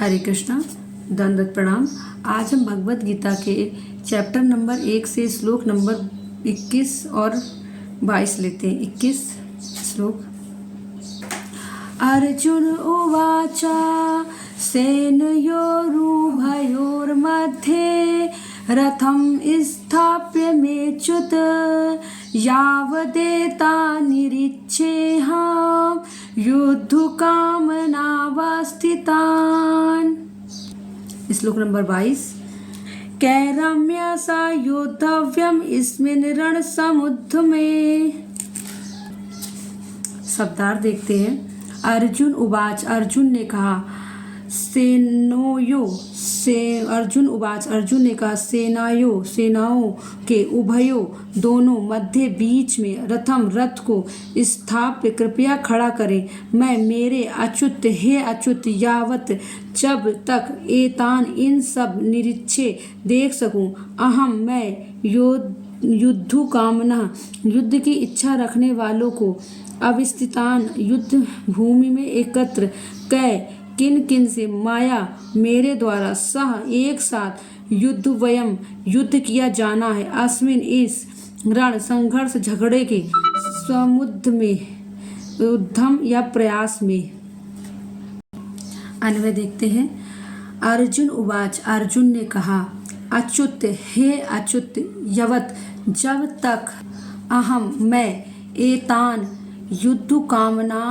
हरे कृष्णा, दंडवत प्रणाम। आज हम भगवत गीता के चैप्टर नंबर 1 से श्लोक नंबर 21 और 22 लेते हैं। 21 श्लोक। अर्जुन उवाच सेनयोरुभयोर्मध्ये रथं स्थाप्य मेच्युत यावदेता निरीक्षेऽहं युद्धकामनावस्थितान्। श्लोक नंबर 22। कैरम्य सा योद्धव्यम इस्मिन् रणसमुद्र में। शब्दार्थ देखते हैं। अर्जुन उवाच, अर्जुन ने कहा। अर्जुन ने कहा सेनाओं के उभयों दोनों मध्य बीच में रथम रथ को स्थाप्य कृपया खड़ा करें। मैं मेरे अच्युत हे अच्युत यावत जब तक एतान इन सब निरीक्षे देख सकूं अहम मैं युद्धु कामना युद्ध की इच्छा रखने वालों को अवस्थितान युद्ध भूमि में एकत्र कै किन किन से माया मेरे द्वारा सह एक साथ युद्ध किया जाना है। अस्मिन इस रण संघर्ष झगड़े के समुद्र में उद्यम या प्रयास में। अन्वय देखते हैं। अर्जुन उवाच, अर्जुन ने कहा। अच्युत हे अच्युत यवत जब तक अहम मैं एतान युद्ध कामना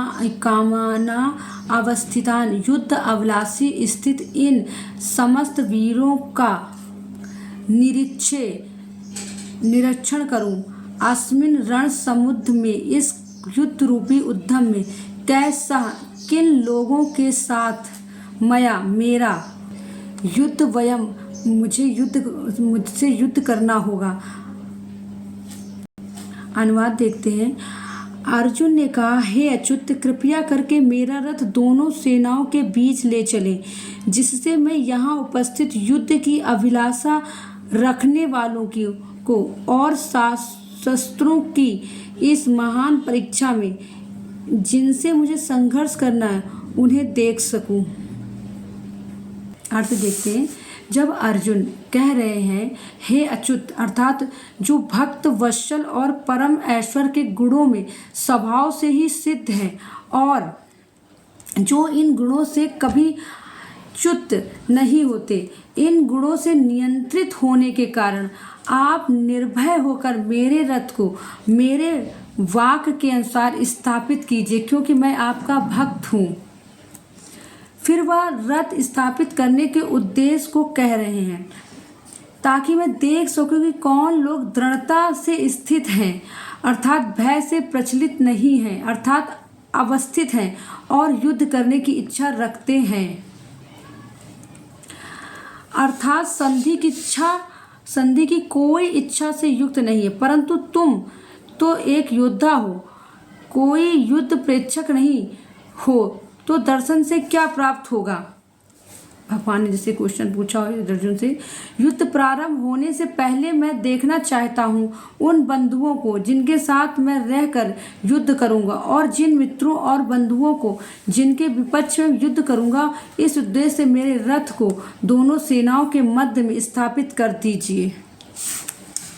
अवस्थितान युद्ध अभिलाषी स्थित इन समस्त वीरों का निरीक्षण करूं। अस्मिन रण समुद्र में इस युद्ध रूपी उद्यम में कैसा किन लोगों के साथ मया मेरा मुझसे युद्ध करना होगा। अनुवाद देखते हैं। अर्जुन ने कहा, हे अच्युत कृपया करके मेरा रथ दोनों सेनाओं के बीच ले चले जिससे मैं यहाँ उपस्थित युद्ध की अभिलाषा रखने वालों को और शस्त्रों की इस महान परीक्षा में जिनसे मुझे संघर्ष करना है उन्हें देख सकूं। अर्थ देखते हैं। जब अर्जुन कह रहे हैं हे अच्युत अर्थात जो भक्त वत्सल और परम ऐश्वर्य के गुणों में स्वभाव से ही सिद्ध है और जो इन गुणों से कभी च्युत नहीं होते, इन गुणों से नियंत्रित होने के कारण आप निर्भय होकर मेरे रथ को मेरे वाक्य के अनुसार स्थापित कीजिए क्योंकि मैं आपका भक्त हूँ। फिर वह रथ स्थापित करने के उद्देश्य को कह रहे हैं ताकि मैं देख सकूं कि कौन लोग दृढ़ता से स्थित हैं अर्थात भय से प्रचलित नहीं हैं अर्थात अवस्थित हैं और युद्ध करने की इच्छा रखते हैं अर्थात संधि की कोई इच्छा से युक्त नहीं है। परंतु तुम तो एक योद्धा हो, कोई युद्ध प्रेक्षक नहीं हो तो दर्शन से क्या प्राप्त होगा। भगवान ने जैसे क्वेश्चन पूछा अर्जुन से। युद्ध प्रारंभ होने से पहले मैं देखना चाहता हूँ उन बंधुओं को जिनके साथ मैं रहकर युद्ध करूँगा और जिन मित्रों और बंधुओं को जिनके विपक्ष में युद्ध करूँगा। इस उद्देश्य से मेरे रथ को दोनों सेनाओं के मध्य में स्थापित कर दीजिए।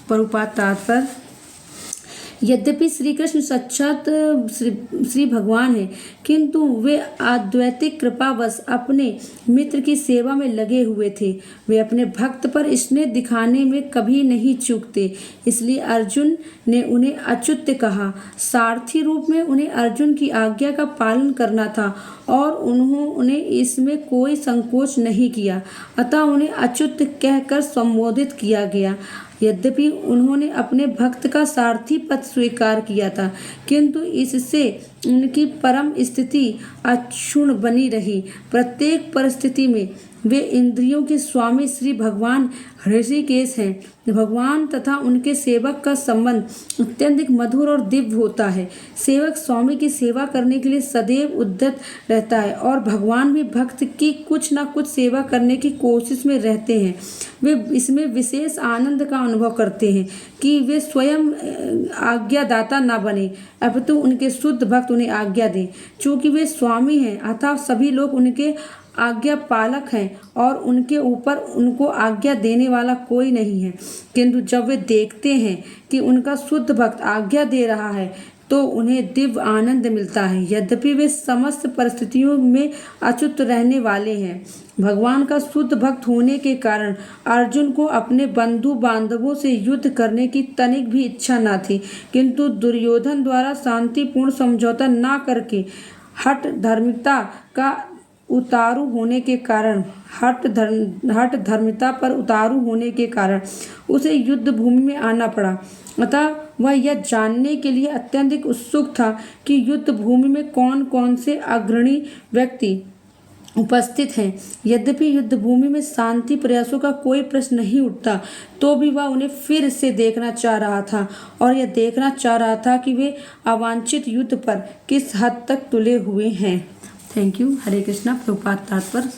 प्रभुपाद तात्पर्य। यद्यपि श्री कृष्ण साक्षात श्री भगवान हैं किंतु वे अद्वैतिक कृपावश अपने मित्र की सेवा में लगे हुए थे। वे अपने भक्त पर स्नेह दिखाने में कभी नहीं चूकते। इसलिए अर्जुन ने उन्हें अच्युत कहा। सारथी रूप में उन्हें अर्जुन की आज्ञा का पालन करना था और उन्हें इसमें कोई संकोच नहीं किया, अतः उन्हें अच्युत कहकर संबोधित किया गया। यद्यपि उन्होंने अपने भक्त का सारथी पद स्वीकार किया था किंतु इससे उनकी परम स्थिति अक्षुण्ण बनी रही। प्रत्येक परिस्थिति में वे इंद्रियों के स्वामी श्री भगवान ऋषिकेश हैं। भगवान तथा उनके सेवक का संबंध अत्यंत मधुर और दिव्य होता है। सेवक स्वामी की सेवा करने के लिए सदैव उद्यत रहता है और भगवान भी भक्त की कुछ न कुछ सेवा करने की कोशिश में रहते हैं। वे इसमें विशेष आनंद का अनुभव करते हैं कि वे स्वयं आज्ञादाता न बने अपितु उनके शुद्ध भक्त उन्हें आज्ञा दें। चूँकि वे स्वामी हैं अतः सभी लोग उनके आज्ञा पालक हैं और उनके ऊपर उनको आज्ञा देने वाला कोई नहीं है। किंतु जब वे देखते हैं कि उनका शुद्ध भक्त आज्ञा दे रहा है तो उन्हें दिव्य आनंद मिलता है। यद्यपि वे समस्त परिस्थितियों में अच्युत रहने वाले हैं। भगवान का शुद्ध भक्त होने के कारण अर्जुन को अपने बंधु बांधवों से युद्ध करने की तनिक भी इच्छा न थी, किंतु दुर्योधन द्वारा शांतिपूर्ण समझौता न करके हठ धर्मिता का उतारू होने के कारण हठ धर्मिता पर उतारू होने के कारण उसे युद्ध भूमि में आना पड़ा। अतः वह यह जानने के लिए अत्यंत उत्सुक था कि युद्ध भूमि में कौन कौन से अग्रणी व्यक्ति उपस्थित हैं। यद्यपि युद्ध भूमि में शांति प्रयासों का कोई प्रश्न नहीं उठता, तो भी वह उन्हें फिर से देखना चाह रहा था और यह देखना चाह रहा था कि वे अवांछित युद्ध पर किस हद तक तुले हुए हैं। Thank you. हरे कृष्णा। प्रभुपाद तात्पर्य।